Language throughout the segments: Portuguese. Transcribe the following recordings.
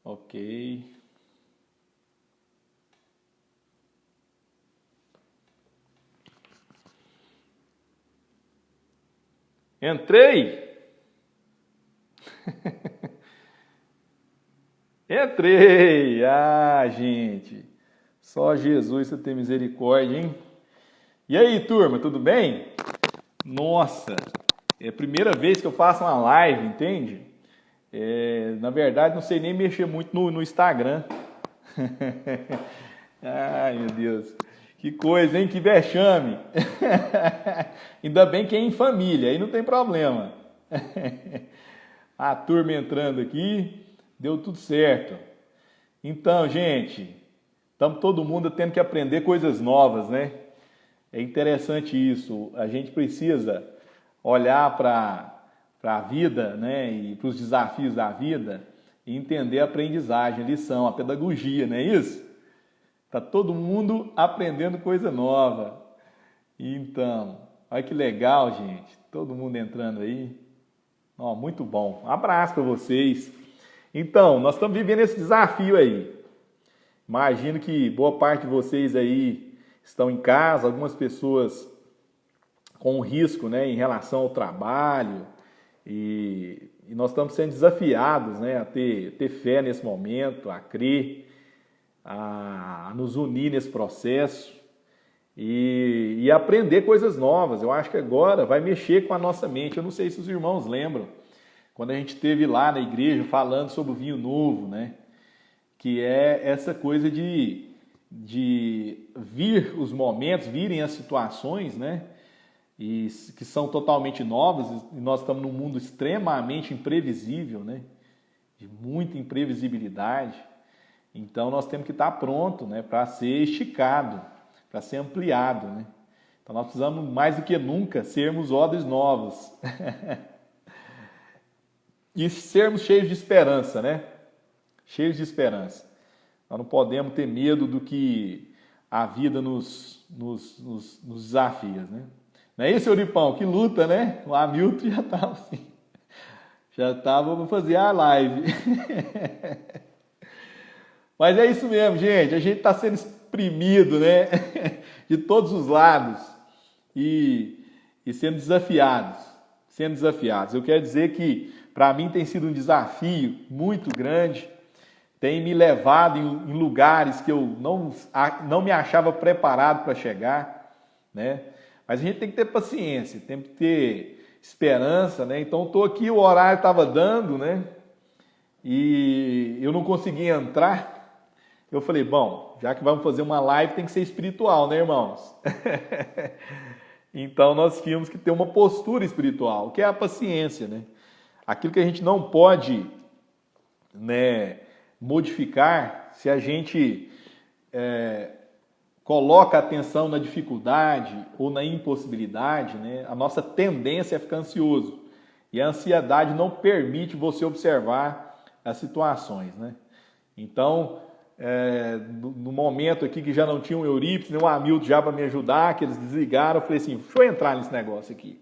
Ok. Entrei! Entrei! Ah, gente, só Jesus pra ter misericórdia, hein? E aí, turma, tudo bem? Nossa, é a primeira vez que eu faço uma live, entende? Na verdade, não sei nem mexer muito no Instagram. Ai, meu Deus. Que coisa, hein? Que vexame. Ainda bem que é em família, aí não tem problema. A turma entrando aqui, deu tudo certo. Então, gente, estamos todo mundo tendo que aprender coisas novas, né? É interessante isso. A gente precisa olhar para a vida, né, e para os desafios da vida e entender a aprendizagem, a lição, a pedagogia, não é isso? Tá todo mundo aprendendo coisa nova. Então, olha que legal, gente. Todo mundo entrando aí. Ó, muito bom. Um abraço para vocês. Então, nós estamos vivendo esse desafio aí. Imagino que boa parte de vocês aí estão em casa, algumas pessoas com risco, né, em relação ao trabalho, e nós estamos sendo desafiados, né, a ter fé nesse momento, a crer, a nos unir nesse processo e aprender coisas novas. Eu acho que agora vai mexer com a nossa mente. Eu não sei se os irmãos lembram, quando a gente esteve lá na igreja falando sobre o vinho novo, né, que é essa coisa de vir os momentos, virem as situações, né? E que são totalmente novas, e nós estamos num mundo extremamente imprevisível, né? De muita imprevisibilidade. Então nós temos que estar pronto, né, para ser esticado, para ser ampliado, né? Então nós precisamos mais do que nunca sermos odres novos. E sermos cheios de esperança, né? Cheios de esperança. Nós não podemos ter medo do que a vida nos desafia, né? Não é isso, Euripão? Que luta, né? O Hamilton já estava assim. Já estava para fazer a live. Mas é isso mesmo, gente. A gente está sendo exprimido, né? De todos os lados. E sendo desafiados. Sendo desafiados. Eu quero dizer que, para mim, tem sido um desafio muito grande. Tem me levado em lugares que eu não me achava preparado para chegar, né? Mas a gente tem que ter paciência, tem que ter esperança, né? Então, estou aqui, o horário estava dando, né? E eu não conseguia entrar. Eu falei, bom, já que vamos fazer uma live, tem que ser espiritual, né, irmãos? Então, nós tínhamos que ter uma postura espiritual, que é a paciência, né? Aquilo que a gente não pode, né, modificar, se a gente coloca a atenção na dificuldade ou na impossibilidade, né, a nossa tendência é ficar ansioso. E a ansiedade não permite você observar as situações, né? Então, no momento aqui que já não tinha um Eurípides, nem um Hamilton já para me ajudar, que eles desligaram, eu falei assim, deixa eu entrar nesse negócio aqui.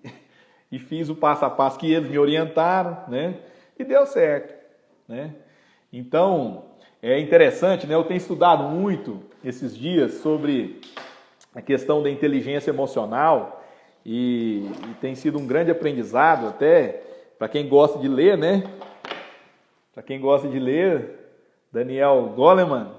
E fiz o passo a passo que eles me orientaram, né? E deu certo, né? Então, é interessante, né? Eu tenho estudado muito esses dias sobre a questão da inteligência emocional e tem sido um grande aprendizado até para quem gosta de ler, né? Para quem gosta de ler, Daniel Goleman,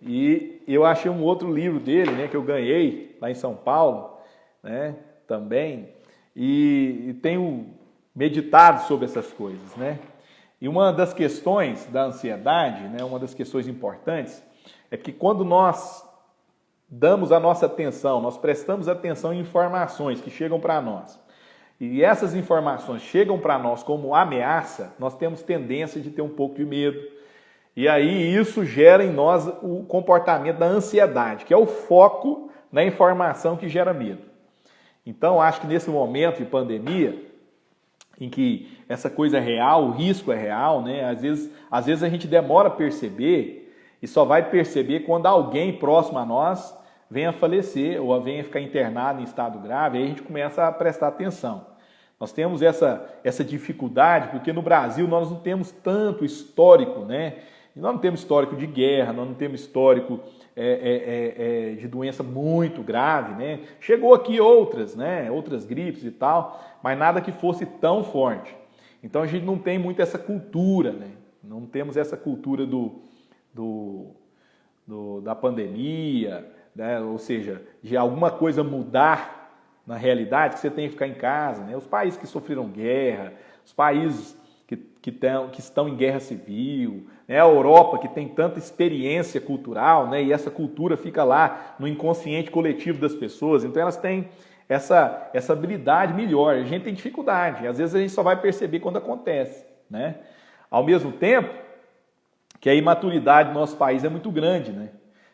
e eu achei um outro livro dele, né, que eu ganhei lá em São Paulo, né, também, e tenho meditado sobre essas coisas, né? E uma das questões da ansiedade, né, uma das questões importantes, é que quando nós damos a nossa atenção, nós prestamos atenção em informações que chegam para nós, e essas informações chegam para nós como ameaça, nós temos tendência de ter um pouco de medo. E aí isso gera em nós o comportamento da ansiedade, que é o foco na informação que gera medo. Então, acho que nesse momento de pandemia, em que essa coisa é real, o risco é real, né? Às vezes a gente demora a perceber e só vai perceber quando alguém próximo a nós venha a falecer ou venha ficar internado em estado grave, aí a gente começa a prestar atenção. Nós temos essa dificuldade porque no Brasil nós não temos tanto histórico, né, E nós não temos histórico de guerra, nós não temos histórico de doença muito grave, né? Chegou aqui outras, né? Outras gripes e tal, mas nada que fosse tão forte. Então a gente não tem muito essa cultura, né? Não temos essa cultura da pandemia, né? Ou seja, de alguma coisa mudar na realidade, que você tem que ficar em casa, né? Os países que sofreram guerra, os países que estão em guerra civil, né? A Europa que tem tanta experiência cultural, né? E essa cultura fica lá no inconsciente coletivo das pessoas, então elas têm essa habilidade melhor. A gente tem dificuldade, às vezes a gente só vai perceber quando acontece, né? Ao mesmo tempo que a imaturidade do nosso país é muito grande, né?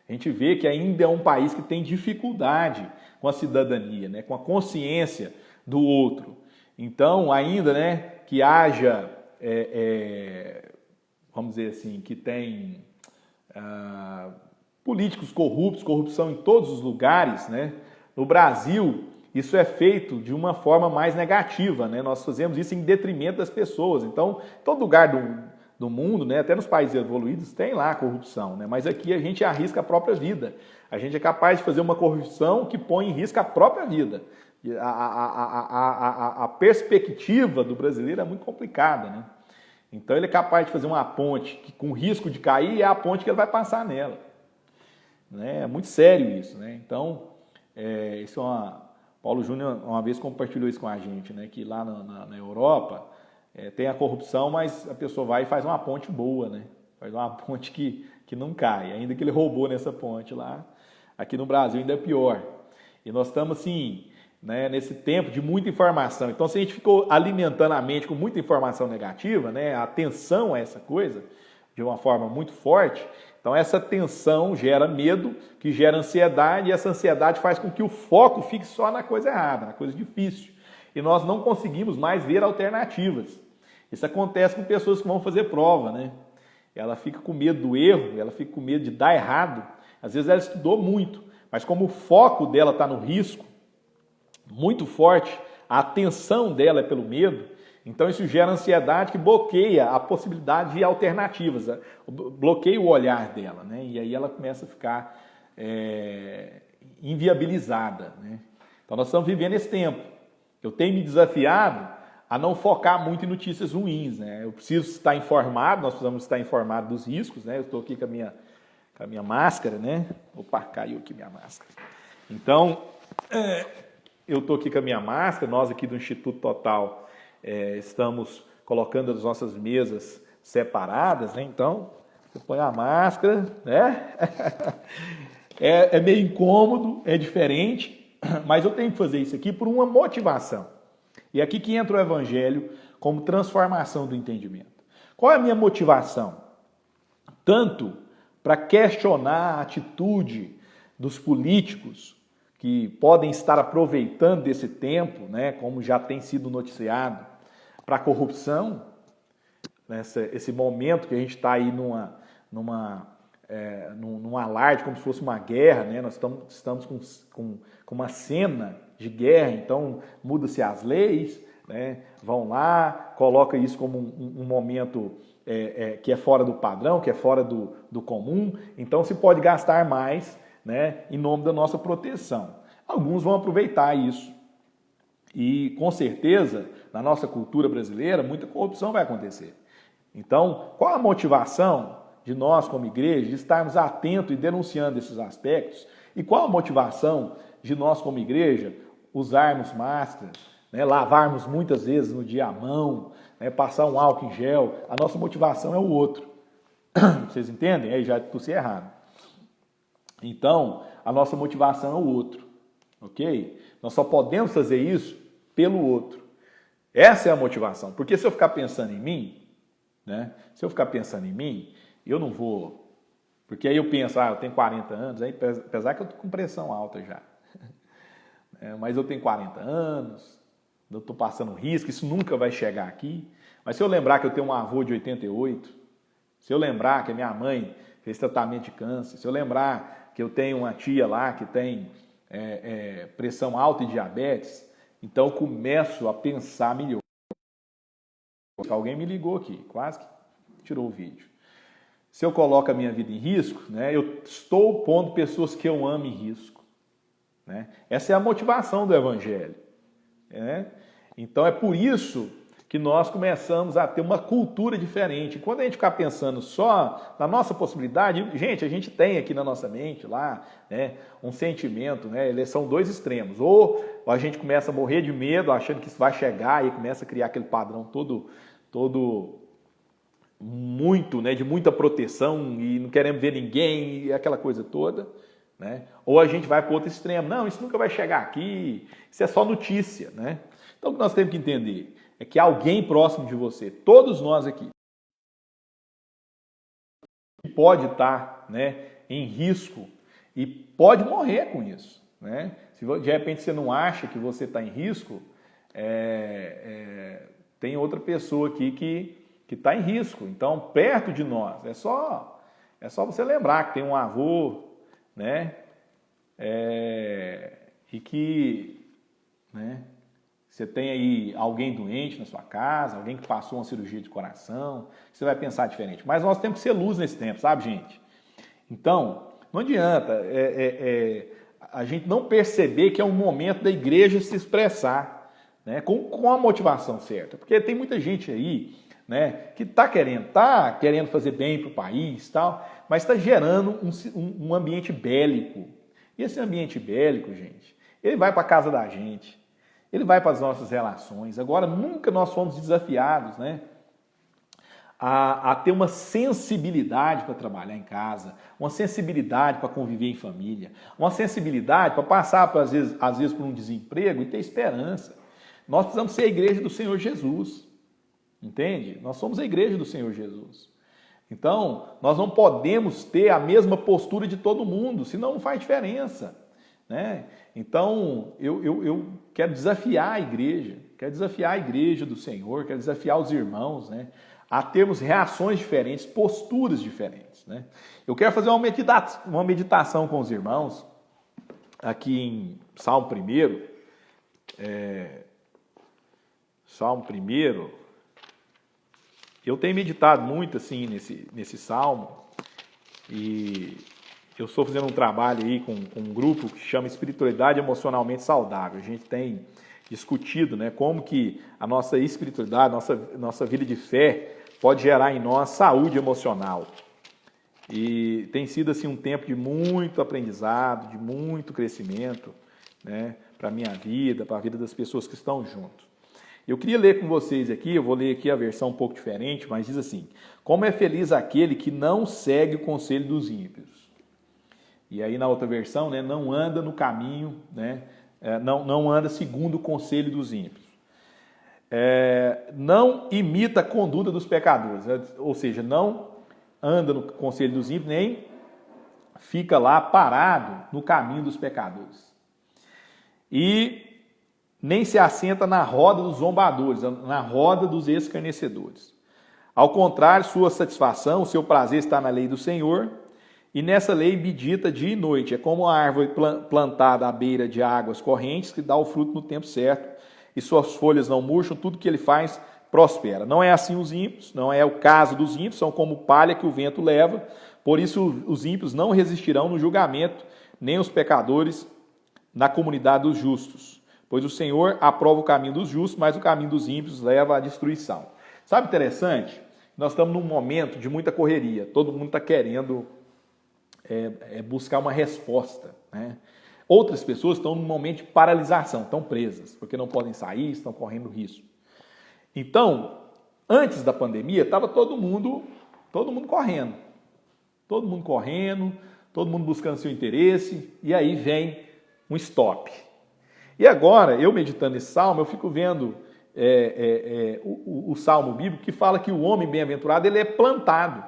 A gente vê que ainda é um país que tem dificuldade com a cidadania, né? Com a consciência do outro. Então, ainda, né, que haja, vamos dizer assim, que tem políticos corruptos, corrupção em todos os lugares, né? No Brasil, isso é feito de uma forma mais negativa, né? Nós fazemos isso em detrimento das pessoas. Então, todo lugar do mundo, né, até nos países evoluídos, tem lá a corrupção, né? Mas aqui a gente arrisca a própria vida. A gente é capaz de fazer uma corrupção que põe em risco a própria vida. A perspectiva do brasileiro é muito complicada, né? Então ele é capaz de fazer uma ponte que, com risco de cair, é a ponte que ele vai passar nela. Né? É muito sério isso, né? Então, isso Paulo Júnior uma vez compartilhou isso com a gente, né? Que lá na Europa tem a corrupção, mas a pessoa vai e faz uma ponte boa, né? Faz uma ponte que não cai, ainda que ele roubou nessa ponte lá. Aqui no Brasil ainda é pior. E nós estamos, assim, né, nesse tempo de muita informação. Então, se a gente ficou alimentando a mente com muita informação negativa, né, a atenção a essa coisa, de uma forma muito forte, então essa tensão gera medo, que gera ansiedade, e essa ansiedade faz com que o foco fique só na coisa errada, na coisa difícil. E nós não conseguimos mais ver alternativas. Isso acontece com pessoas que vão fazer prova, né? Ela fica com medo do erro, ela fica com medo de dar errado. Às vezes ela estudou muito, mas como o foco dela está no risco, muito forte, a atenção dela é pelo medo, então isso gera ansiedade que bloqueia a possibilidade de alternativas, bloqueia o olhar dela, né? E aí ela começa a ficar inviabilizada, né? Então nós estamos vivendo esse tempo. Eu tenho me desafiado a não focar muito em notícias ruins, né? Eu preciso estar informado, nós precisamos estar informados dos riscos, né? Eu estou aqui com a minha máscara, né? Opa, caiu aqui minha máscara. Então, eu estou aqui com a minha máscara, nós aqui do Instituto Total estamos colocando as nossas mesas separadas, né? Então, você põe a máscara, né? É meio incômodo, é diferente, mas eu tenho que fazer isso aqui por uma motivação. E é aqui que entra o Evangelho como transformação do entendimento. Qual é a minha motivação? Tanto para questionar a atitude dos políticos que podem estar aproveitando desse tempo, né, como já tem sido noticiado, para a corrupção, esse momento que a gente está aí num alarde, como se fosse uma guerra, né? Nós estamos com uma cena de guerra, então muda-se as leis, né? Vão lá, coloca isso como um momento que é fora do padrão, que é fora do comum, então se pode gastar mais, né, em nome da nossa proteção. Alguns vão aproveitar isso. E, com certeza, na nossa cultura brasileira, muita corrupção vai acontecer. Então, qual a motivação de nós, como igreja, de estarmos atentos e denunciando esses aspectos? E qual a motivação de nós, como igreja, usarmos máscaras, né, lavarmos muitas vezes no dia a mão, né, passar um álcool em gel? A nossa motivação é o outro. Vocês entendem? Aí já tossi errado. Então, a nossa motivação é o outro, ok? Nós só podemos fazer isso pelo outro. Essa é a motivação. Porque se eu ficar pensando em mim, né? Se eu ficar pensando em mim, eu não vou... Porque aí eu penso, eu tenho 40 anos, aí, apesar que eu estou com pressão alta já. Mas eu tenho 40 anos, eu estou passando risco, isso nunca vai chegar aqui. Mas se eu lembrar que eu tenho um avô de 88, se eu lembrar que a minha mãe fez tratamento de câncer, se eu lembrar que eu tenho uma tia lá que tem pressão alta e diabetes, então eu começo a pensar melhor. Alguém me ligou aqui, quase que tirou o vídeo. se eu coloco a minha vida em risco, né, eu estou pondo pessoas que eu amo em risco. Né? Essa é a motivação do Evangelho. Né? Então é por isso que nós começamos a ter uma cultura diferente. Quando a gente ficar pensando só na nossa possibilidade, gente, a gente tem aqui na nossa mente lá, né, um sentimento, né, eles são dois extremos. Ou a gente começa a morrer de medo, achando que isso vai chegar e começa a criar aquele padrão todo muito, né, de muita proteção e não queremos ver ninguém e aquela coisa toda. Né? Ou a gente vai para o outro extremo. Não, isso nunca vai chegar aqui, isso é só notícia. Né? Então o que nós temos que entender é que alguém próximo de você, todos nós aqui, pode estar, né, em risco e pode morrer com isso. Né? Se de repente você não acha que você está em risco, tem outra pessoa aqui que está em risco. Então, perto de nós, é só você lembrar que tem um avô, né, e que, né, você tem aí alguém doente na sua casa, alguém que passou uma cirurgia de coração, você vai pensar diferente. Mas nós temos que ser luz nesse tempo, sabe, gente? Então, não adianta a gente não perceber que é um momento da igreja se expressar, né, com a motivação certa. Porque tem muita gente aí, né, que está querendo fazer bem para o país, tal, mas está gerando um ambiente bélico. E esse ambiente bélico, gente, ele vai para a casa da gente, ele vai para as nossas relações. Agora, nunca nós fomos desafiados, né, a ter uma sensibilidade para trabalhar em casa, uma sensibilidade para conviver em família, uma sensibilidade para passar, às vezes, por um desemprego e ter esperança. Nós precisamos ser a igreja do Senhor Jesus, entende? Nós somos a igreja do Senhor Jesus. Então, nós não podemos ter a mesma postura de todo mundo, senão não faz diferença. Né? Então, eu quero desafiar a igreja do Senhor, quero desafiar os irmãos, né, a termos reações diferentes, posturas diferentes. Né? Eu quero fazer uma meditação com os irmãos, aqui em Salmo 1, Salmo 1, eu tenho meditado muito assim nesse Salmo, e eu estou fazendo um trabalho aí com um grupo que chama Espiritualidade Emocionalmente Saudável. A gente tem discutido, né, como que a nossa espiritualidade, nossa vida de fé pode gerar em nós saúde emocional. E tem sido assim um tempo de muito aprendizado, de muito crescimento, né, para a minha vida, para a vida das pessoas que estão junto. Eu queria ler com vocês aqui, eu vou ler aqui a versão um pouco diferente, mas diz assim: como é feliz aquele que não segue o conselho dos ímpios. E aí na outra versão, né, não anda no caminho, né, não anda segundo o conselho dos ímpios. Não imita a conduta dos pecadores, ou seja, não anda no conselho dos ímpios, nem fica lá parado no caminho dos pecadores. E nem se assenta na roda dos zombadores, na roda dos escarnecedores. Ao contrário, sua satisfação, seu prazer está na lei do Senhor, e nessa lei medita dia e noite. É como a árvore plantada à beira de águas correntes, que dá o fruto no tempo certo, e suas folhas não murcham, tudo que ele faz prospera. Não é assim os ímpios, não é o caso dos ímpios, são como palha que o vento leva, por isso os ímpios não resistirão no julgamento, nem os pecadores na comunidade dos justos. Pois o Senhor aprova o caminho dos justos, mas o caminho dos ímpios leva à destruição. Sabe interessante? Nós estamos num momento de muita correria, todo mundo está querendo buscar uma resposta. Né? Outras pessoas estão num momento de paralisação, estão presas, porque não podem sair, estão correndo risco. Então, antes da pandemia, estava todo mundo correndo. Todo mundo buscando seu interesse, e aí vem um stop. E agora, eu meditando nesse salmo, eu fico vendo o salmo bíblico que fala que o homem bem-aventurado ele é plantado.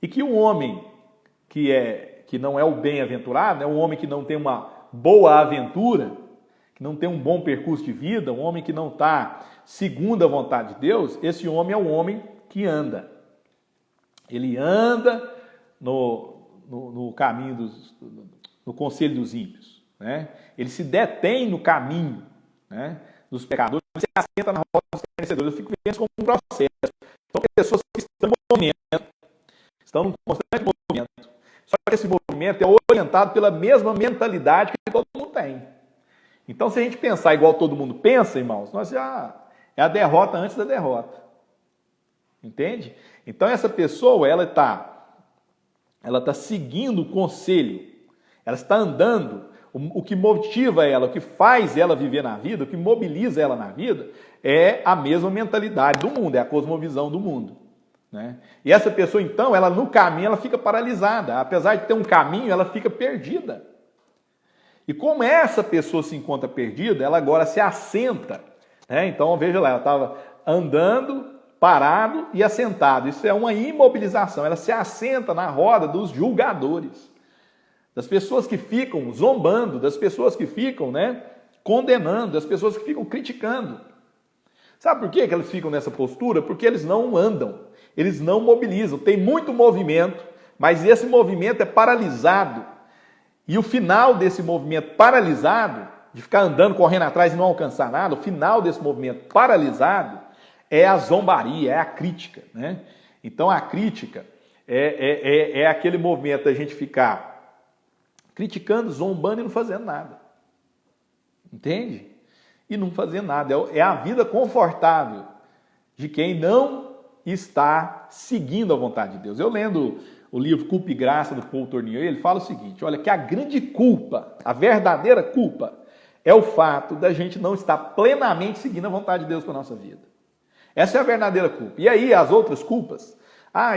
E que o homem que não é o bem-aventurado, é um homem que não tem uma boa aventura, que não tem um bom percurso de vida, um homem que não está segundo a vontade de Deus, esse homem é um homem que anda. Ele anda no caminho no conselho dos ímpios. Né? Ele se detém no caminho, né, dos pecadores, ele se assenta na roda dos vencedores. Eu fico vendo isso como um processo. Então, pessoas que estão em movimento, estão num constante movimento. Só que esse movimento é orientado pela mesma mentalidade que todo mundo tem. Então, se a gente pensar igual todo mundo pensa, irmãos, nós já é a derrota antes da derrota. Entende? Então, essa pessoa, ela está seguindo o conselho, ela está andando, o que motiva ela, o que faz ela viver na vida, o que mobiliza ela na vida, é a mesma mentalidade do mundo, é a cosmovisão do mundo. Né? E essa pessoa, então, ela no caminho, ela fica paralisada. Apesar de ter um caminho, ela fica perdida. E como essa pessoa se encontra perdida, ela agora se assenta. Né? Então, veja lá, ela estava andando, parado e assentado. Isso é uma imobilização. Ela se assenta na roda dos julgadores. Das pessoas que ficam zombando, das pessoas que ficam, né, condenando, das pessoas que ficam criticando. Sabe por que eles ficam nessa postura? Porque eles não andam, eles não mobilizam. Tem muito movimento, mas esse movimento é paralisado. E o final desse movimento paralisado, de ficar andando, correndo atrás e não alcançar nada, o final desse movimento paralisado é a zombaria, é a crítica. Né? Então a crítica é aquele movimento da gente ficar criticando, zombando e não fazendo nada. Entende? E não fazendo nada. É a vida confortável de quem não está seguindo a vontade de Deus. Eu lendo o livro Culpa e Graça, do Paul Tournier, ele fala o seguinte, olha, que a grande culpa, a verdadeira culpa, é o fato da gente não estar plenamente seguindo a vontade de Deus para a nossa vida. Essa é a verdadeira culpa. E aí, as outras culpas,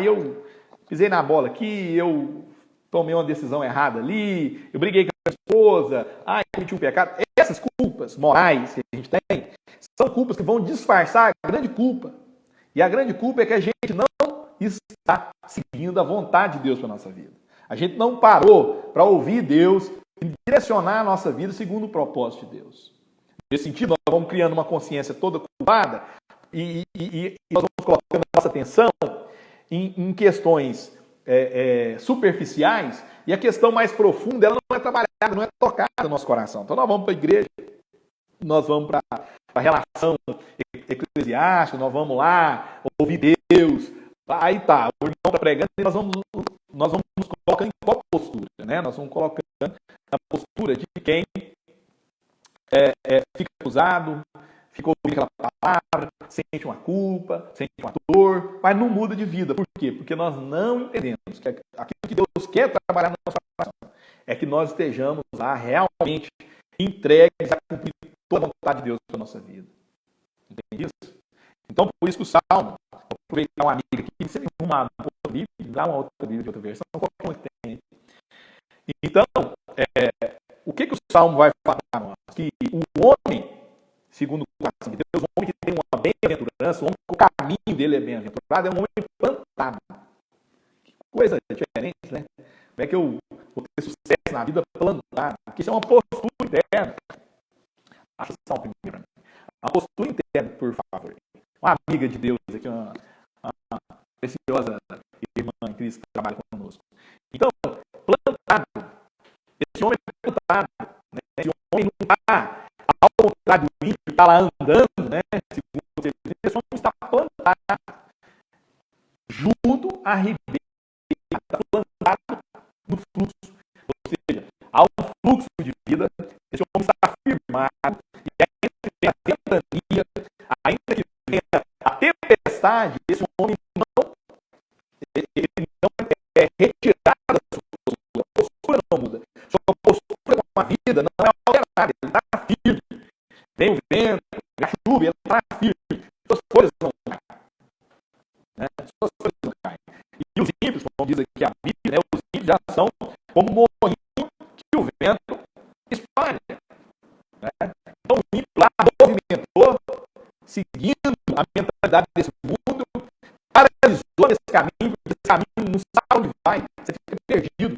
eu pisei na bola aqui, eu tomei uma decisão errada ali, eu briguei com a minha esposa, eu cometi um pecado. Essas culpas morais que a gente tem, são culpas que vão disfarçar a grande culpa. E a grande culpa é que a gente não está seguindo a vontade de Deus para a nossa vida. A gente não parou para ouvir Deus e direcionar a nossa vida segundo o propósito de Deus. Nesse sentido, nós vamos criando uma consciência toda culpada e nós vamos colocando nossa atenção em questões superficiais, e a questão mais profunda, ela não é trabalhada, não é tocada no nosso coração. Então nós vamos para a igreja, nós vamos para a relação eclesiástica, nós vamos lá ouvir Deus, aí tá, o irmão está pregando e nós vamos nos colocando em qual postura? Né? Nós vamos colocando na postura de quem fica acusado, fica ouvindo aquela palavra, sente uma culpa, sente uma dor, mas não muda de vida. Por quê? Porque nós não entendemos que aquilo que Deus quer trabalhar no nosso coração é que nós estejamos lá realmente entregues a cumprir toda a vontade de Deus para a nossa vida. Entende isso? Então, por isso que o Salmo, vou aproveitar uma amiga aqui, se ele arrumar uma outra Bíblia, dá uma outra Bíblia de outra versão, qualquer um que tem. Então, o que o Salmo vai falar para nós? Que o homem, segundo o coração de Deus, o homem que tem uma bem-aventurança, o homem que o caminho dele é bem-aventurado, é um homem plantado. Que coisa diferente, né? Como é que eu vou ter sucesso na vida plantado? Porque isso é uma postura interna. Acha só um primeiro. Uma postura interna, por favor. Uma amiga de Deus aqui, uma preciosa irmã em Cristo que trabalha conosco. Então, plantado. Esse homem é plantado. Né? Esse homem não está ao contrário do ímpio, está lá andando, né? Segundo você, esse homem está plantado junto à ribeira, está plantado no fluxo. Ou seja, há um fluxo de vida, esse homem está firmado, e ainda que venha a ventania, ainda que venha a tempestade, esse homem não é retirado da sua postura. A postura não muda. Sua postura com a vida não é alterada, ele está firme. Vem o vento, a chuva, ele está firme. Suas folhas não caem. Né? Suas folhas não caem. E os ímpios, como diz aqui a Bíblia, né? Os ímpios já são como um moinho que o vento espalha. Né? Então o ímpio lá movimentou, seguindo a mentalidade desse mundo, paralisou nesse caminho, porque esse caminho não sabe onde vai, você fica perdido.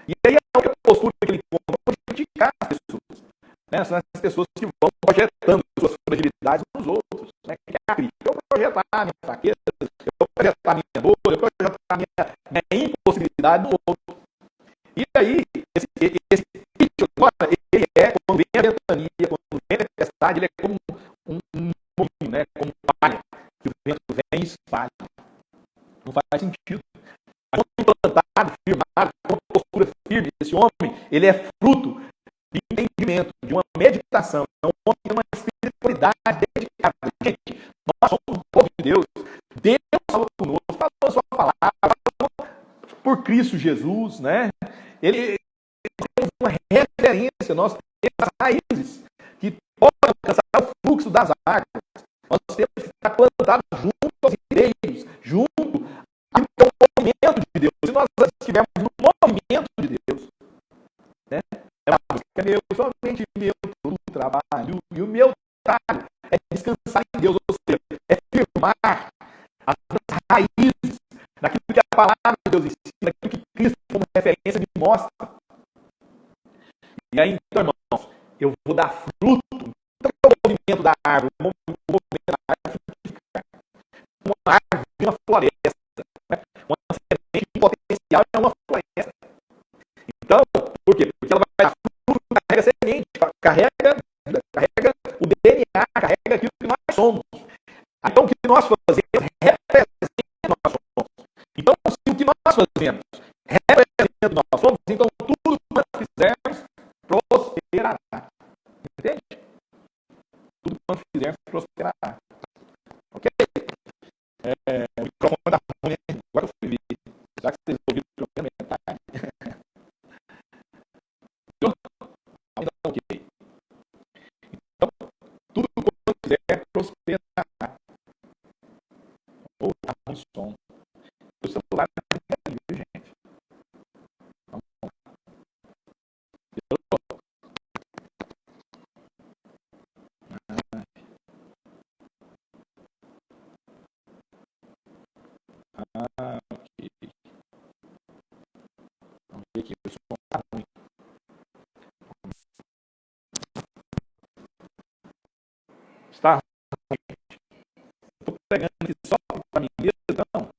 E aí a única postura que ele encontra é criticar as pessoas. Né? São as pessoas que vão projetando suas fragilidades nos outros. Né? Que é a crítica. Eu projetar a minha fraqueza, eu projetar a minha dor, eu projetar a minha impossibilidade no outro. E aí, esse agora, ele quando vem a ventania, quando vem a tempestade, ele é como um moinho, né? Como palha, que o vento vem e espalha. Não faz sentido. Mas quando Esse homem, ele é fruto de entendimento, de uma meditação. É um homem que tem uma espiritualidade dedicada. Gente, nós somos o povo de Deus. Deus falou conosco, falou a sua palavra, falou por Cristo Jesus, né? Ele tem uma referência, nós temos as raízes que podem alcançar o fluxo das águas. Nós temos que estar plantados junto aos ribeiros, junto ao movimento de Deus. Se nós estivermos no movimento de Deus, né? É uma coisa que é meu, somente meu, todo o trabalho. E o meu trabalho é descansar em Deus, ou seja, é firmar as raízes daquilo que a palavra de Deus ensina, daquilo que Cristo, como referência, me mostra. E aí, então, irmãos, eu vou dar fruto. Então, é o movimento da árvore, o movimento da árvore frutificar. Uma árvore de uma floresta, né? Uma semente em potencial é uma floresta. Então, por quê? Porque ela vai dar fruto, carrega semente, carrega o DNA, carrega aquilo que nós somos. Então, o que nós fazemos representa o que nós somos. Então, se o que nós fazemos representa o que nós somos, então tudo que nós fizermos prosperará. Entende? Tudo que nós fizermos prosperará. Ok? O microfone está ruim, né? Agora eu fui ver. Já que vocês ouviram o microfone, metade. Então, ok. Então, tudo que nós fizermos prosperará. Ou está com som. O celular está ali, gente. Ok. Vamos ver aqui. O som está ruim. Está ruim. Estou pegando aqui só para mim mesmo, então.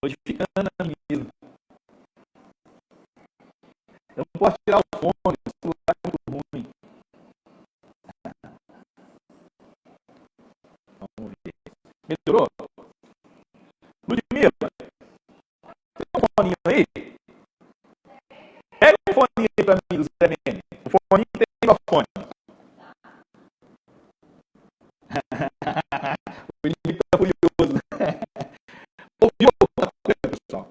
Modificando a mim mesmo. Eu não posso tirar o fone, o celular é muito ruim. Vamos ver. Melhorou? Ludmila, você tem um foninho aí? Pega um foninho aí para mim, Zé Mene. O foninho tem microfone. O inimigo está furioso. Ouviu outra coisa, pessoal?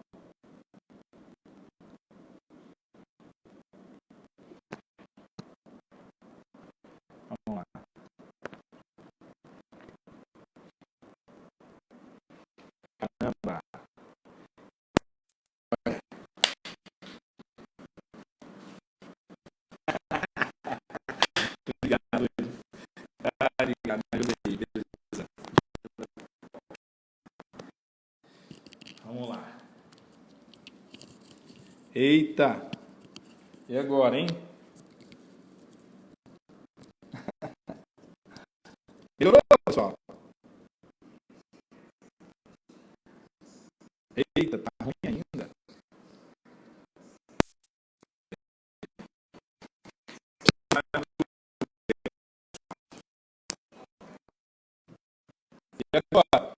Vamos lá. Caramba. Obrigado. Obrigado. Beleza. Vamos lá. Eita. E agora, hein? Melhorou, pessoal? Eita, tá ruim ainda. E agora?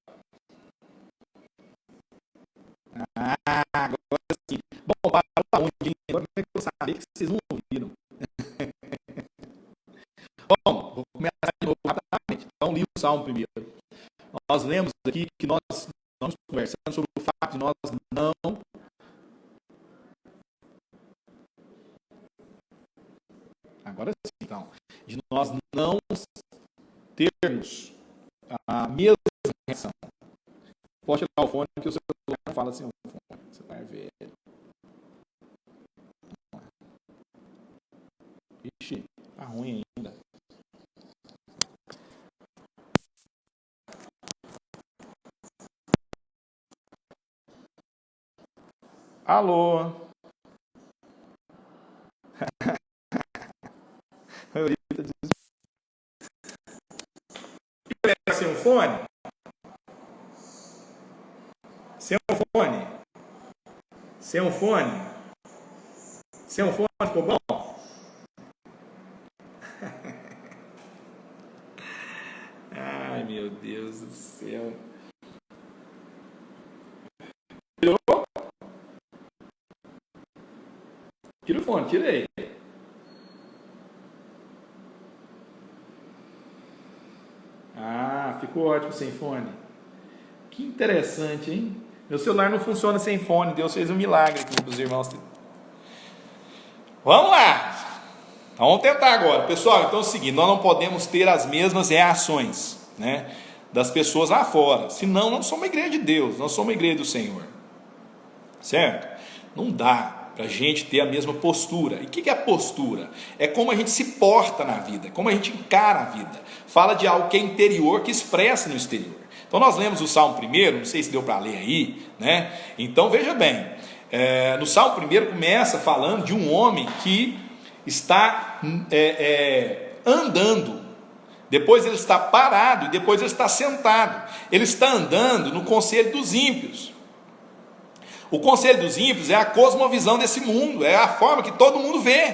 Agora sim. Bom, para onde? Agora é que eu sabia que vocês não ouviram. Bom, vou começar de novo rapidamente. Então, li o Salmo primeiro. Nós lemos aqui que nós estamos conversando sobre o fato de nós não... Agora sim, então. De nós não termos a mesma reação. Pode tirar o fone, porque o seu celular não fala assim, o fone. Você vai ver. Ixi, tá ruim ainda. Alô? Sem um fone? Sem um fone? Sem um fone? Sem um fone ficou bom? Ai, meu Deus do céu. O Tira o fone, tira aí. Ah, ficou ótimo sem fone. Que interessante, hein? Meu celular não funciona sem fone. Deus fez um milagre aqui para os irmãos. Vamos lá. Então, vamos tentar agora. Pessoal, então é o seguinte, nós não podemos ter as mesmas reações, né, das pessoas lá fora. Senão, nós somos uma igreja de Deus, nós somos uma igreja do Senhor. Certo? Não dá para a gente ter a mesma postura. E o que é a postura? É como a gente se porta na vida, como a gente encara a vida. Fala de algo que é interior, que expressa no exterior. Então nós lemos o Salmo 1, não sei se deu para ler aí, né? Então veja bem, no Salmo 1 começa falando de um homem que está andando, depois ele está parado e depois ele está sentado. Ele está andando no conselho dos ímpios. O conselho dos ímpios é a cosmovisão desse mundo, é a forma que todo mundo vê.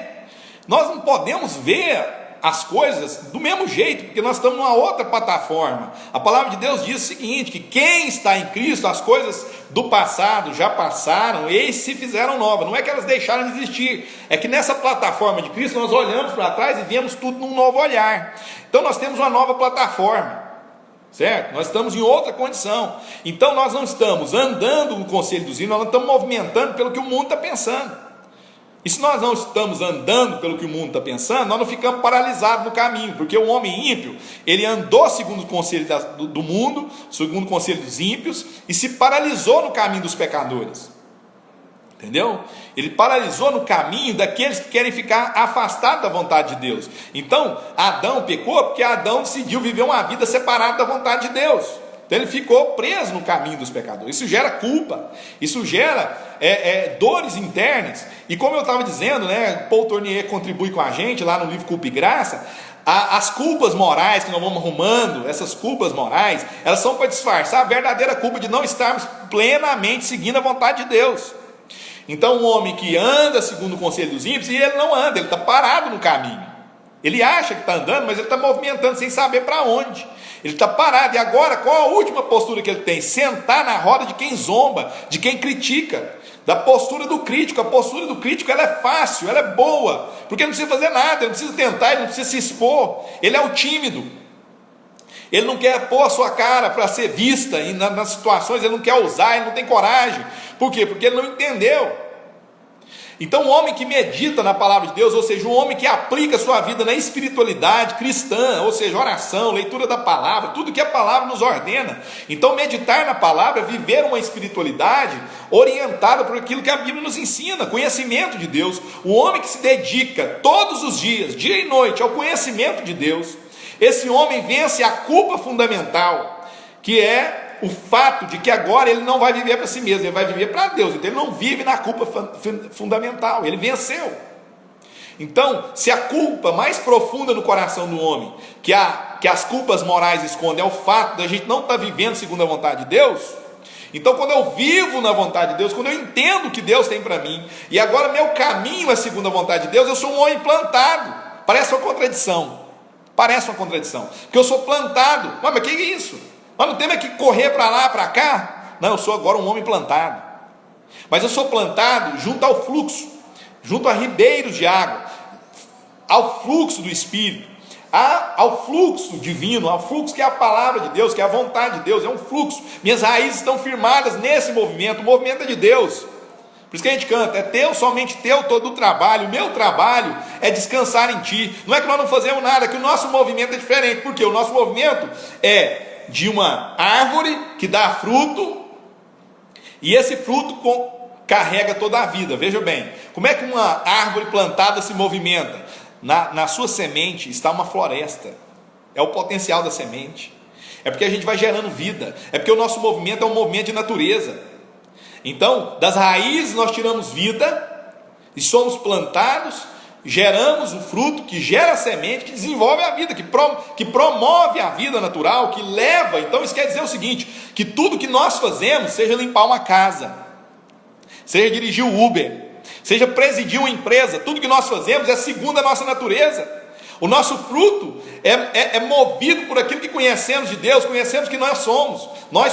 Nós não podemos ver as coisas do mesmo jeito, porque nós estamos numa outra plataforma. A palavra de Deus diz o seguinte, que quem está em Cristo, as coisas do passado já passaram e se fizeram novas. Não é que elas deixaram de existir, é que nessa plataforma de Cristo nós olhamos para trás e vemos tudo num novo olhar. Então nós temos uma nova plataforma, certo? Nós estamos em outra condição. Então nós não estamos andando no conselho dos ímpios, nós não estamos movimentando pelo que o mundo está pensando. E se nós não estamos andando pelo que o mundo está pensando, nós não ficamos paralisados no caminho, porque o homem ímpio, ele andou segundo o conselho do mundo, segundo o conselho dos ímpios, e se paralisou no caminho dos pecadores. Entendeu? Ele paralisou no caminho daqueles que querem ficar afastados da vontade de Deus. Então, Adão pecou porque Adão decidiu viver uma vida separada da vontade de Deus. Então ele ficou preso no caminho dos pecadores. Isso gera culpa, isso gera dores internas. E como eu estava dizendo, né, Paul Tournier contribui com a gente lá no livro Culpa e Graça. As culpas morais que nós vamos arrumando, essas culpas morais, elas são para disfarçar a verdadeira culpa de não estarmos plenamente seguindo a vontade de Deus. Então, um homem que anda segundo o conselho dos ímpios, e ele não anda, ele está parado no caminho. Ele acha que está andando, mas ele está movimentando sem saber para onde. Ele está parado. E agora, qual a última postura que ele tem? Sentar na roda de quem zomba, de quem critica, da postura do crítico. A postura do crítico, ela é fácil, ela é boa, porque ele não precisa fazer nada, ele não precisa tentar, ele não precisa se expor. Ele é o tímido. Ele não quer pôr a sua cara para ser vista, e nas situações ele não quer usar, ele não tem coragem. Por quê? Porque ele não entendeu. Então o homem que medita na palavra de Deus, ou seja, um homem que aplica a sua vida na espiritualidade cristã, ou seja, oração, leitura da palavra, tudo que a palavra nos ordena. Então meditar na palavra é viver uma espiritualidade orientada por aquilo que a Bíblia nos ensina, conhecimento de Deus. O homem que se dedica todos os dias, dia e noite, ao conhecimento de Deus, esse homem vence a culpa fundamental, que é o fato de que agora ele não vai viver para si mesmo, ele vai viver para Deus. Então ele não vive na culpa fundamental, ele venceu. Então, se a culpa mais profunda no coração do homem, que as culpas morais escondem, é o fato da gente não estar vivendo segundo a vontade de Deus, então quando eu vivo na vontade de Deus, quando eu entendo o que Deus tem para mim, e agora meu caminho é segundo a vontade de Deus, eu sou um homem plantado. Parece uma contradição, porque eu sou plantado. Mas que é isso? Nós não temos que correr para lá, para cá. Não, eu sou agora um homem plantado. Mas eu sou plantado junto ao fluxo, junto a ribeiros de água, ao fluxo do Espírito, ao fluxo divino, ao fluxo que é a palavra de Deus, que é a vontade de Deus, é um fluxo. Minhas raízes estão firmadas nesse movimento, o movimento é de Deus. Por isso que a gente canta, é teu, somente teu todo o trabalho. O meu trabalho é descansar em ti. Não é que nós não fazemos nada, é que o nosso movimento é diferente. Porque o nosso movimento é de uma árvore que dá fruto, e esse fruto carrega toda a vida. Veja bem, como é que uma árvore plantada se movimenta? Na sua semente está uma floresta, é o potencial da semente, é porque a gente vai gerando vida, é porque o nosso movimento é um movimento de natureza. Então, das raízes nós tiramos vida, e somos plantados, geramos o fruto que gera a semente, que desenvolve a vida, que promove a vida natural, que leva. Então isso quer dizer o seguinte, que tudo que nós fazemos, seja limpar uma casa, seja dirigir o Uber, seja presidir uma empresa, tudo que nós fazemos é segundo a nossa natureza. O nosso fruto é movido por aquilo que conhecemos de Deus, conhecemos que nós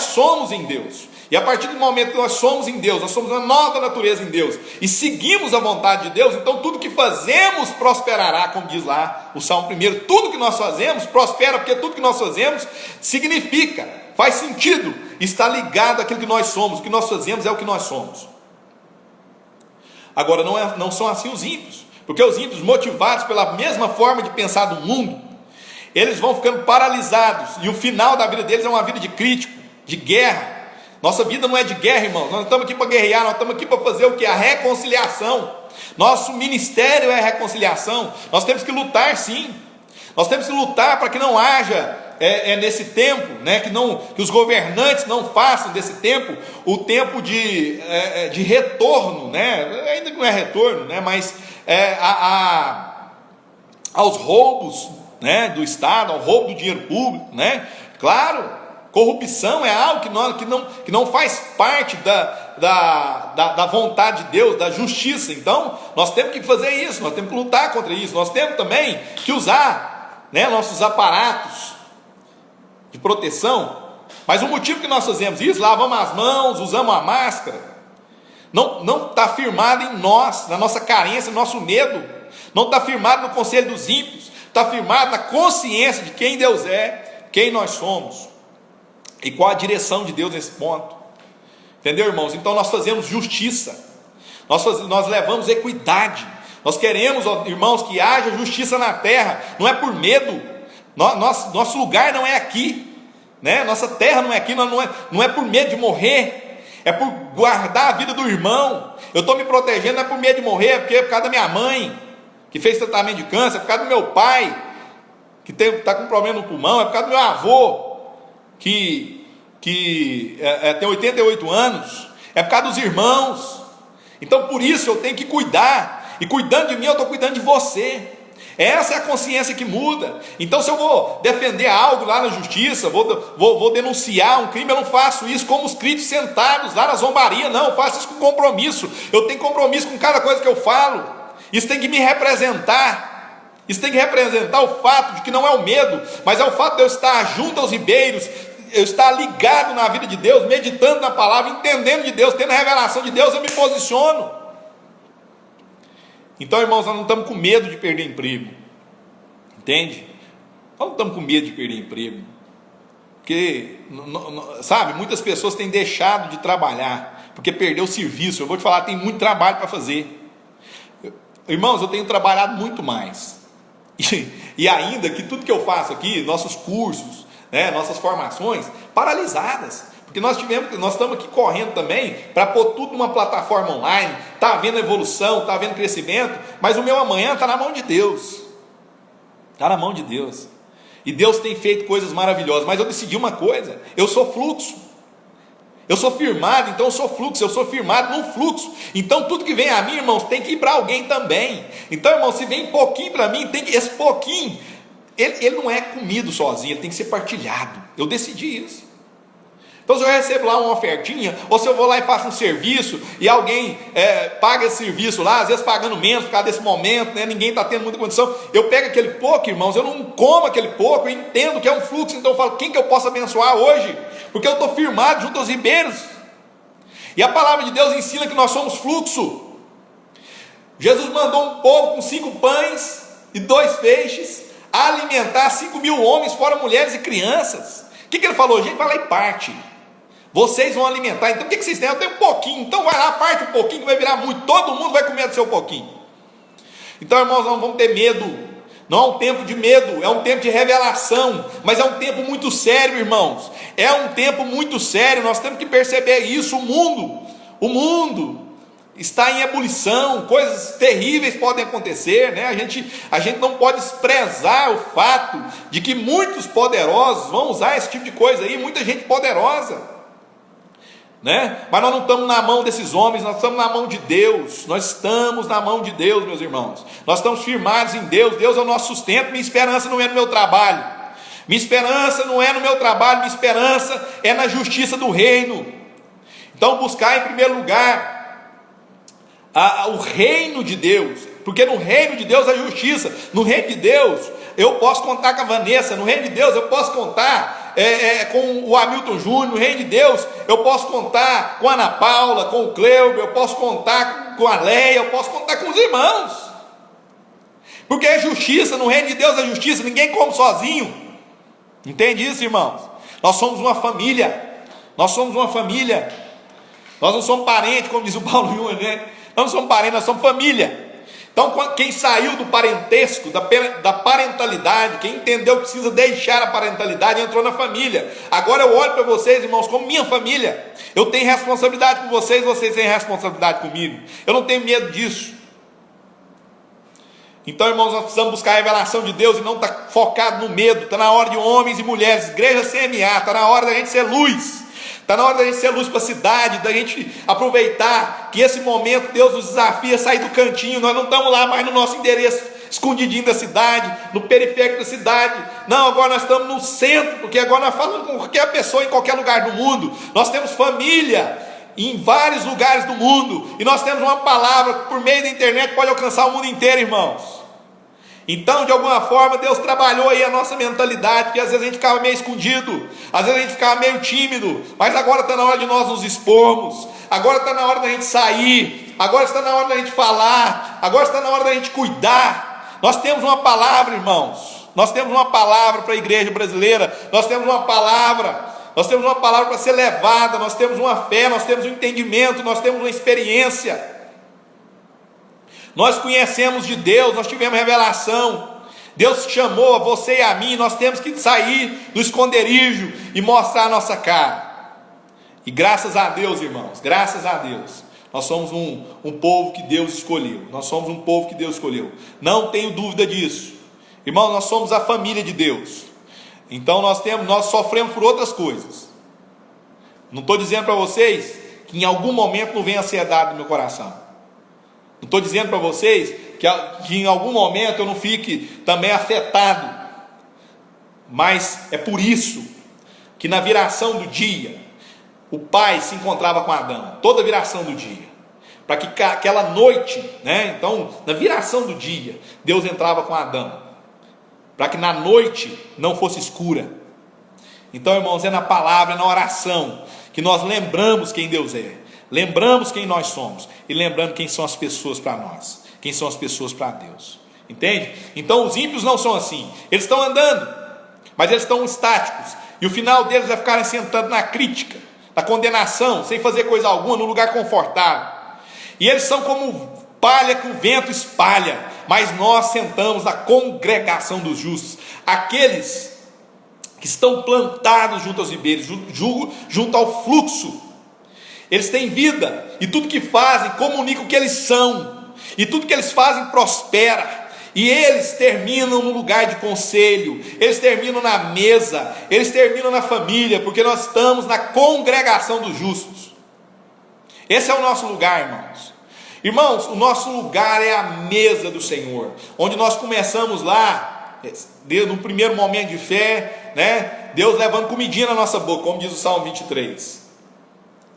somos em Deus. E a partir do momento que nós somos em Deus, nós somos uma nova natureza em Deus, e seguimos a vontade de Deus, então tudo que fazemos prosperará, como diz lá o Salmo 1. Tudo que nós fazemos prospera, porque tudo que nós fazemos significa, faz sentido, está ligado àquilo que nós somos. O que nós fazemos é o que nós somos. Agora, não são assim os ímpios, porque os ímpios, motivados pela mesma forma de pensar do mundo, eles vão ficando paralisados, e o final da vida deles é uma vida de crítico, de guerra. Nossa vida não é de guerra, irmãos. Nós não estamos aqui para guerrear, nós estamos aqui para fazer o que? A reconciliação. Nosso ministério é a reconciliação. Nós temos que lutar, sim. Nós temos que lutar para que não haja nesse tempo, né, que os governantes não façam desse tempo o tempo de retorno, né, ainda que não é retorno, né, mas aos roubos, né, do Estado, ao roubo do dinheiro público, né. Claro, corrupção é algo que não faz parte da vontade de Deus, da justiça. Então nós temos que fazer isso, nós temos que lutar contra isso, nós temos também que usar, né, nossos aparatos de proteção. Mas o motivo que nós fazemos isso, lavamos as mãos, usamos a máscara, não está firmado em nós, na nossa carência, no nosso medo, não está firmado no conselho dos ímpios, está firmado na consciência de quem Deus é, quem nós somos e qual a direção de Deus nesse ponto. Entendeu, irmãos? Então nós fazemos justiça, nós levamos equidade, nós queremos, irmãos, que haja justiça na terra, não é por medo. Nosso lugar não é aqui, né? Nossa terra não é aqui, não é por medo de morrer, é por guardar a vida do irmão. Eu estou me protegendo, não é por medo de morrer, é por causa da minha mãe, que fez tratamento de câncer, é por causa do meu pai, que está com problema no pulmão, é por causa do meu avô, que tem 88 anos, é por causa dos irmãos. Então por isso eu tenho que cuidar, e cuidando de mim eu estou cuidando de você. Essa é a consciência que muda. Então se eu vou defender algo lá na justiça, vou denunciar um crime, eu não faço isso como os críticos sentados lá na zombaria, não, eu faço isso com compromisso. Eu tenho compromisso com cada coisa que eu falo. Isso tem que me representar. Isso tem que representar o fato de que não é o medo, mas é o fato de eu estar junto aos ribeiros, eu estar ligado na vida de Deus, meditando na palavra, entendendo de Deus, tendo a revelação de Deus, eu me posiciono. Então, irmãos, nós não estamos com medo de perder emprego, entende? Nós não estamos com medo de perder emprego, porque, sabe, muitas pessoas têm deixado de trabalhar, porque perdeu o serviço. Eu vou te falar, tem muito trabalho para fazer. Irmãos, eu tenho trabalhado muito mais, e ainda que tudo que eu faço aqui, nossos cursos, né, nossas formações, paralisadas, porque nós estamos aqui correndo também para pôr tudo numa plataforma online. Está havendo evolução, está havendo crescimento, mas o meu amanhã está na mão de Deus, está na mão de Deus, e Deus tem feito coisas maravilhosas. Mas eu decidi uma coisa: eu sou fluxo, eu sou firmado, então eu sou fluxo, eu sou firmado num fluxo. Então tudo que vem a mim, irmãos, tem que ir para alguém também. Então, irmãos, se vem pouquinho para mim, esse pouquinho, ele não é comido sozinho, ele tem que ser partilhado. Eu decidi isso. Então se eu recebo lá uma ofertinha, ou se eu vou lá e faço um serviço, e alguém paga esse serviço lá, às vezes pagando menos por causa desse momento, né, ninguém está tendo muita condição, eu pego aquele pouco, irmãos, eu não como aquele pouco, eu entendo que é um fluxo. Então eu falo, quem que eu posso abençoar hoje? Porque eu estou firmado junto aos ribeiros, e a palavra de Deus ensina que nós somos fluxo. Jesus mandou um povo com 5 pães e 2 peixes alimentar 5.000 homens, fora mulheres e crianças. O que ele falou? Gente, vai lá e parte, vocês vão alimentar. Então o que vocês têm? Eu tenho um pouquinho, então vai lá, parte um pouquinho, que vai virar muito, todo mundo vai comer do seu pouquinho. Então, irmãos, não vamos ter medo. Não é um tempo de medo, é um tempo de revelação, mas é um tempo muito sério, irmãos, é um tempo muito sério. Nós temos que perceber isso. O mundo está em ebulição, coisas terríveis podem acontecer, né? A gente não pode desprezar o fato de que muitos poderosos vão usar esse tipo de coisa aí, muita gente poderosa, né? Mas nós não estamos na mão desses homens, nós estamos na mão de Deus. Nós estamos na mão de Deus, meus irmãos. Nós estamos firmados em Deus. Deus é o nosso sustento. Minha esperança não é no meu trabalho, minha esperança não é no meu trabalho, minha esperança é na justiça do reino. Então buscar em primeiro lugar o reino de Deus, porque no reino de Deus há justiça. No reino de Deus eu posso contar com a Vanessa, no reino de Deus eu posso contar com o Hamilton Júnior. No reino de Deus, eu posso contar com a Ana Paula, com o Cleuber, eu posso contar com a Leia, eu posso contar com os irmãos. Porque é justiça, no reino de Deus é justiça, ninguém come sozinho. Entende isso, irmãos? Nós somos uma família. Nós somos uma família. Nós não somos parentes, como diz o Paulo Júnior, né? Nós não somos parentes, nós somos família. Então, quem saiu do parentesco, da parentalidade, quem entendeu que precisa deixar a parentalidade, entrou na família. Agora eu olho para vocês, irmãos, como minha família. Eu tenho responsabilidade com vocês, vocês têm responsabilidade comigo. Eu não tenho medo disso. Então, irmãos, nós precisamos buscar a revelação de Deus e não estar focado no medo. Está na hora de homens e mulheres, igreja CMA, está na hora da gente ser luz. Está na hora da gente ser luz para a cidade, da gente aproveitar que esse momento Deus nos desafia a sair do cantinho. Nós não estamos lá mais no nosso endereço, escondidinho da cidade, no periférico da cidade. Não, agora nós estamos no centro, porque agora nós falamos com qualquer pessoa em qualquer lugar do mundo. Nós temos família em vários lugares do mundo, e nós temos uma palavra que por meio da internet pode alcançar o mundo inteiro, irmãos. Então, de alguma forma, Deus trabalhou aí a nossa mentalidade, porque às vezes a gente ficava meio escondido, às vezes a gente ficava meio tímido, mas agora está na hora de nós nos expormos, agora está na hora da gente sair, agora está na hora da gente falar, agora está na hora da gente cuidar. Nós temos uma palavra, irmãos, nós temos uma palavra para a igreja brasileira, nós temos uma palavra para ser levada, nós temos uma fé, nós temos um entendimento, nós temos uma experiência. Nós conhecemos de Deus, nós tivemos revelação. Deus chamou a você e a mim, nós temos que sair do esconderijo e mostrar a nossa cara. E graças a Deus, irmãos, graças a Deus, nós somos um povo que Deus escolheu. Nós somos um povo que Deus escolheu. Não tenho dúvida disso. Irmãos, nós somos a família de Deus. Então nós sofremos por outras coisas. Não estou dizendo para vocês que em algum momento não vem ansiedade no meu coração. Não estou dizendo para vocês que em algum momento eu não fique também afetado. Mas é por isso que na viração do dia, o pai se encontrava com Adão. Toda viração do dia. Para que aquela noite, né? Então, na viração do dia, Deus entrava com Adão. Para que na noite não fosse escura. Então, irmãos, é na palavra, é na oração que nós lembramos quem Deus é. Lembramos quem nós somos e lembrando quem são as pessoas para nós, quem são as pessoas para Deus, entende? Então os ímpios não são assim, eles estão andando, mas eles estão estáticos, e o final deles é ficarem sentando na crítica, na condenação, sem fazer coisa alguma, num lugar confortável, e eles são como palha que o vento espalha, mas nós sentamos na congregação dos justos, aqueles que estão plantados junto aos ribeiros, junto ao fluxo. Eles têm vida, e tudo que fazem comunica o que eles são, e tudo que eles fazem prospera, e eles terminam no lugar de conselho, eles terminam na mesa, eles terminam na família, porque nós estamos na congregação dos justos. Esse é o nosso lugar, irmãos. Irmãos, o nosso lugar é a mesa do Senhor, onde nós começamos lá, no primeiro momento de fé, né? Deus levando comidinha na nossa boca, como diz o Salmo 23.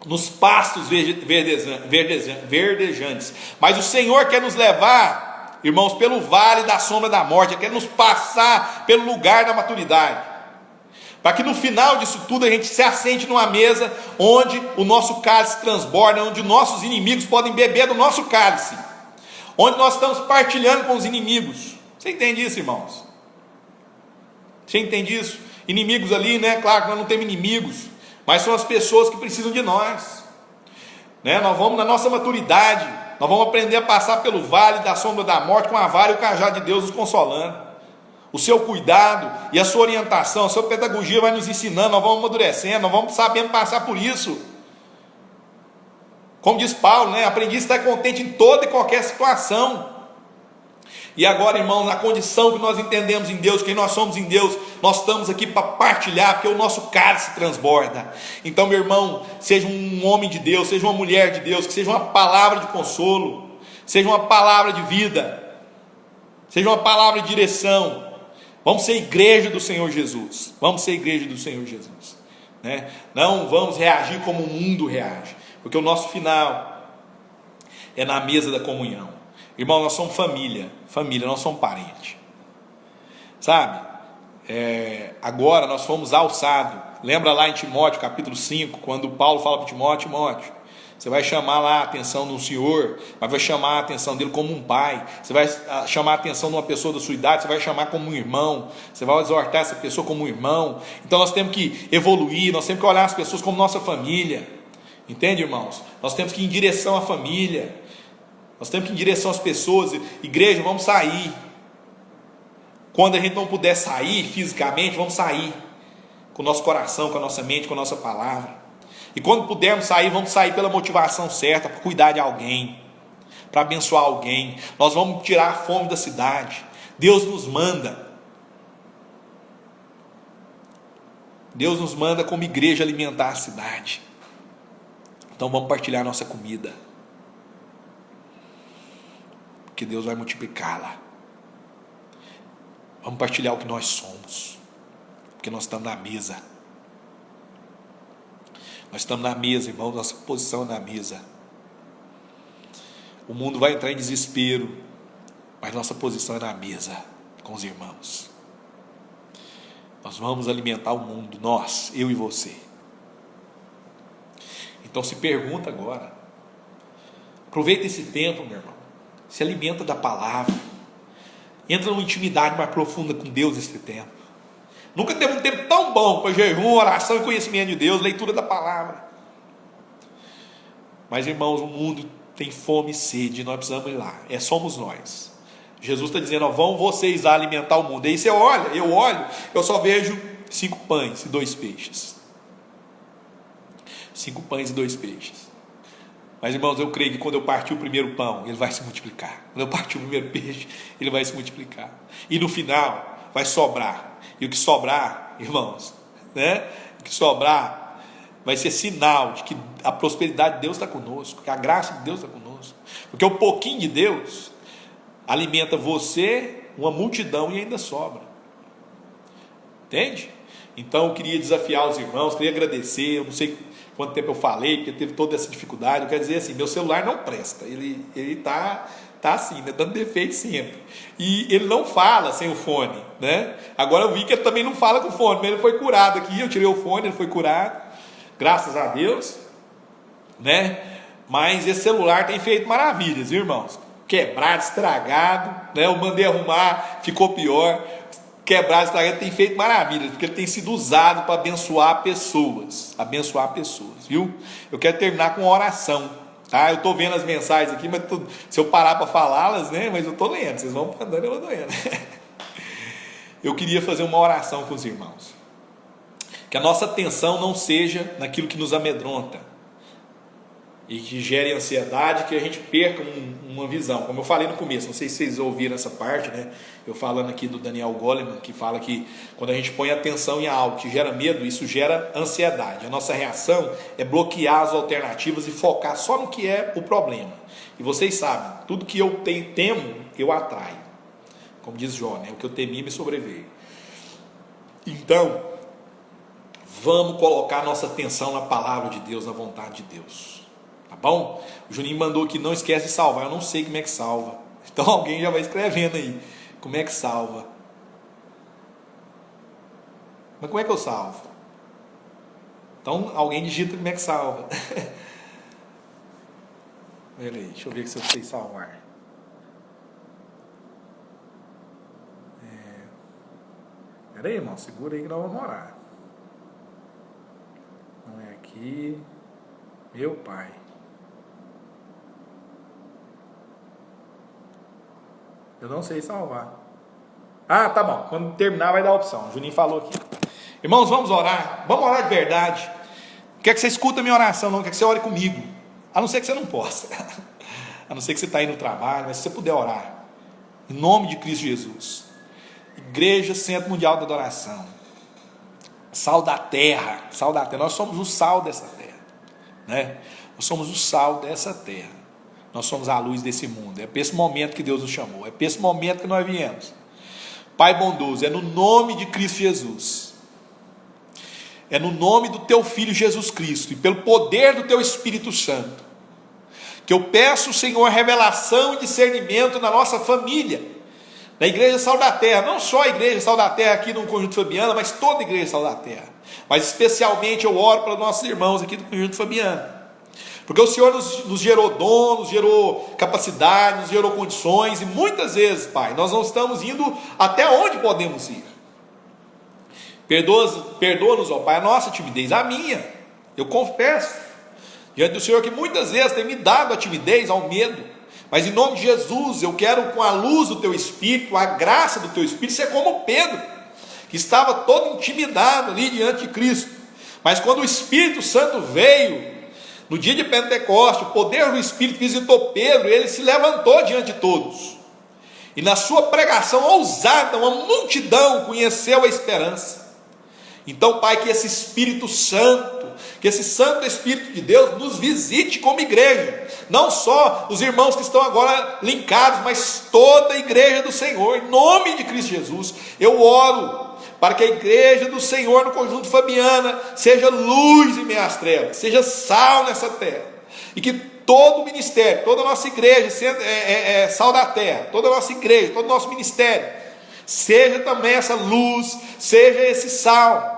Nos pastos verdejantes, mas o Senhor quer nos levar, irmãos, pelo vale da sombra da morte, Ele quer nos passar pelo lugar da maturidade, para que no final disso tudo a gente se assente numa mesa onde o nosso cálice transborda, onde nossos inimigos podem beber do nosso cálice, onde nós estamos partilhando com os inimigos. Você entende isso, irmãos? Você entende isso? Inimigos ali, né? Claro que nós não temos inimigos, mas são as pessoas que precisam de nós, né? Nós vamos na nossa maturidade, nós vamos aprender a passar pelo vale da sombra da morte com a vara e o cajado de Deus nos consolando. O seu cuidado e a sua orientação, a sua pedagogia vai nos ensinando, nós vamos amadurecendo, nós vamos sabendo passar por isso. Como diz Paulo, né? Aprendi a estar contente em toda e qualquer situação. E agora, irmãos, na condição que nós entendemos em Deus, quem nós somos em Deus, nós estamos aqui para partilhar, porque o nosso cálice transborda. Então, meu irmão, seja um homem de Deus, seja uma mulher de Deus, que seja uma palavra de consolo, seja uma palavra de vida, seja uma palavra de direção. Vamos ser igreja do Senhor Jesus, vamos ser igreja do Senhor Jesus, né? Não vamos reagir como o mundo reage, porque o nosso final é na mesa da comunhão. Irmão, nós somos família, nós somos parente, sabe? agora nós fomos alçados. Lembra lá em Timóteo, capítulo 5, quando Paulo fala para Timóteo: Timóteo, você vai chamar lá a atenção do Senhor, mas vai chamar a atenção dele como um pai, você vai chamar a atenção de uma pessoa da sua idade, você vai chamar como um irmão, você vai exortar essa pessoa como um irmão. Então nós temos que evoluir, nós temos que olhar as pessoas como nossa família, entende, irmãos? Nós temos que ir em direção à família, nós temos que ir em direção às pessoas. Igreja, vamos sair. Quando a gente não puder sair fisicamente, vamos sair com o nosso coração, com a nossa mente, com a nossa palavra. E quando pudermos sair, vamos sair pela motivação certa, para cuidar de alguém, para abençoar alguém. Nós vamos tirar a fome da cidade. Deus nos manda. Deus nos manda como igreja alimentar a cidade. Então vamos partilhar a nossa comida, porque Deus vai multiplicá-la. Vamos partilhar o que nós somos, porque nós estamos na mesa. Nós estamos na mesa, irmãos, nossa posição é na mesa. O mundo vai entrar em desespero, mas nossa posição é na mesa, com os irmãos. Nós vamos alimentar o mundo, nós, eu e você. Então se pergunta agora, aproveita esse tempo, meu irmão, se alimenta da palavra, entra numa intimidade mais profunda com Deus nesse tempo. Nunca teve um tempo tão bom para jejum, oração e conhecimento de Deus, leitura da palavra. Mas, irmãos, o mundo tem fome e sede, nós precisamos ir lá. Somos nós. Jesus está dizendo: ó, vão vocês lá alimentar o mundo. Aí você olha, eu só vejo 5 pães e 2 peixes. 5 pães e 2 peixes. Mas, irmãos, eu creio que quando eu partir o primeiro pão, ele vai se multiplicar. Quando eu partir o primeiro peixe, ele vai se multiplicar. E no final, vai sobrar. E o que sobrar, irmãos, né? O que sobrar vai ser sinal de que a prosperidade de Deus está conosco, que a graça de Deus está conosco. Porque o pouquinho de Deus alimenta você, uma multidão, e ainda sobra. Entende? Então eu queria desafiar os irmãos, queria agradecer. Eu não sei quanto tempo eu falei, porque teve toda essa dificuldade. Eu quero dizer assim, meu celular não presta, ele está assim, né, dando defeito sempre, e ele não fala sem o fone, né? Agora eu vi que ele também não fala com o fone, mas ele foi curado aqui, eu tirei o fone, ele foi curado, graças a Deus, né? Mas esse celular tem feito maravilhas, viu, irmãos? Quebrado, estragado, né? Eu mandei arrumar, ficou pior. Quebrado, estragado, tem feito maravilhas, porque ele tem sido usado para abençoar pessoas, viu? Eu quero terminar com uma oração. Tá, eu estou vendo as mensagens aqui, mas se eu parar para falá-las, né? Mas eu estou lendo, vocês vão andando, eu vou lendo. Eu queria fazer uma oração com os irmãos. Que a nossa atenção não seja naquilo que nos amedronta e que gere ansiedade, que a gente perca uma visão. Como eu falei no começo, não sei se vocês ouviram essa parte, né? Eu falando aqui do Daniel Goleman, que fala que quando a gente põe atenção em algo que gera medo, isso gera ansiedade. A nossa reação é bloquear as alternativas e focar só no que é o problema. E vocês sabem, tudo que eu temo, eu atraio. Como diz Jó, né? O que eu temi me sobreveio. Então, vamos colocar nossa atenção na palavra de Deus, na vontade de Deus. Tá bom? O Juninho mandou aqui: não esquece de salvar. Eu não sei como é que salva. Então alguém já vai escrevendo aí. Como é que salva? Mas como é que eu salvo? Então alguém digita como é que salva. Pera aí, deixa eu ver se eu sei salvar. Pera aí, irmão, segura aí que nós vamos orar. Não é aqui. Meu Pai. Eu não sei salvar. Ah, tá bom. Quando terminar vai dar a opção. O Juninho falou aqui. Irmãos, vamos orar. Vamos orar de verdade. Não quer que você escuta a minha oração, não. Quer que você ore comigo. A não ser que você não possa. A não ser que você está aí no trabalho. Mas se você puder orar. Em nome de Cristo Jesus. Igreja Centro Mundial da Adoração. Sal da terra. Sal da terra. Nós somos o sal dessa terra. Né? Nós somos o sal dessa terra. Nós somos a luz desse mundo. É para esse momento que Deus nos chamou. É para esse momento que nós viemos. Pai bondoso, é no nome de Cristo Jesus. É no nome do Teu Filho Jesus Cristo. E pelo poder do Teu Espírito Santo. Que eu peço, Senhor, revelação e discernimento na nossa família. Na Igreja Sal da Terra, não só a Igreja Sal da Terra aqui no Conjunto Fabiano, mas toda a Igreja Sal da Terra. Mas especialmente eu oro para nossos irmãos aqui do Conjunto Fabiano. Porque o Senhor nos gerou dom, nos gerou capacidade, nos gerou condições, e muitas vezes, Pai, nós não estamos indo até onde podemos ir. Perdoa-nos, ó Pai, a nossa timidez, a minha, eu confesso, diante do Senhor, que muitas vezes tem me dado a timidez, ao medo. Mas em nome de Jesus, eu quero, com a luz do Teu Espírito, a graça do Teu Espírito, ser como Pedro, que estava todo intimidado ali diante de Cristo. Mas quando o Espírito Santo veio, no dia de Pentecoste, o poder do Espírito visitou Pedro, ele se levantou diante de todos. E na sua pregação ousada, uma multidão conheceu a esperança. Então, Pai, que esse Espírito Santo, que esse Santo Espírito de Deus nos visite como igreja, não só os irmãos que estão agora linkados, mas toda a igreja do Senhor, em nome de Cristo Jesus. Eu oro para que a igreja do Senhor no Conjunto Fabiana seja luz em meio às trevas, seja sal nessa terra, e que todo o ministério, toda a nossa igreja, sal da terra, toda a nossa igreja, todo o nosso ministério, seja também essa luz, seja esse sal.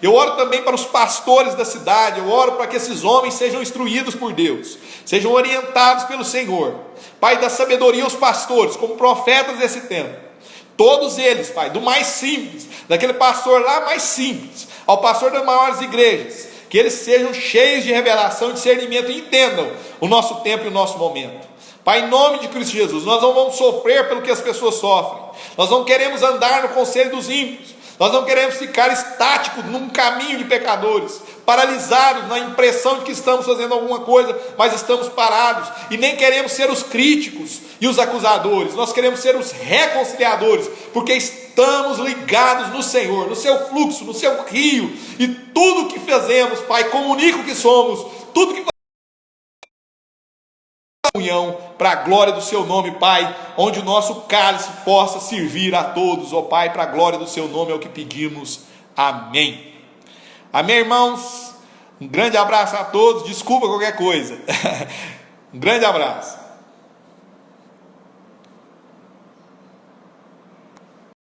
Eu oro também para os pastores da cidade, eu oro para que esses homens sejam instruídos por Deus, sejam orientados pelo Senhor. Pai, dá sabedoria aos pastores, como profetas desse tempo. Todos eles, Pai, do mais simples, daquele pastor lá mais simples, ao pastor das maiores igrejas, que eles sejam cheios de revelação e discernimento e entendam o nosso tempo e o nosso momento. Pai, em nome de Cristo Jesus, nós não vamos sofrer pelo que as pessoas sofrem, nós não queremos andar no conselho dos ímpios, nós não queremos ficar estáticos num caminho de pecadores, paralisados na impressão de que estamos fazendo alguma coisa, mas estamos parados, e nem queremos ser os críticos e os acusadores, nós queremos ser os reconciliadores, porque estamos ligados no Senhor, no seu fluxo, no seu rio, e tudo que fazemos, Pai, comunica o que somos, tudo que comunhão para a glória do seu nome, Pai, onde o nosso cálice possa servir a todos, ó Pai, para a glória do seu nome é o que pedimos, amém. Amém, irmãos, um grande abraço a todos, desculpa qualquer coisa, um grande abraço.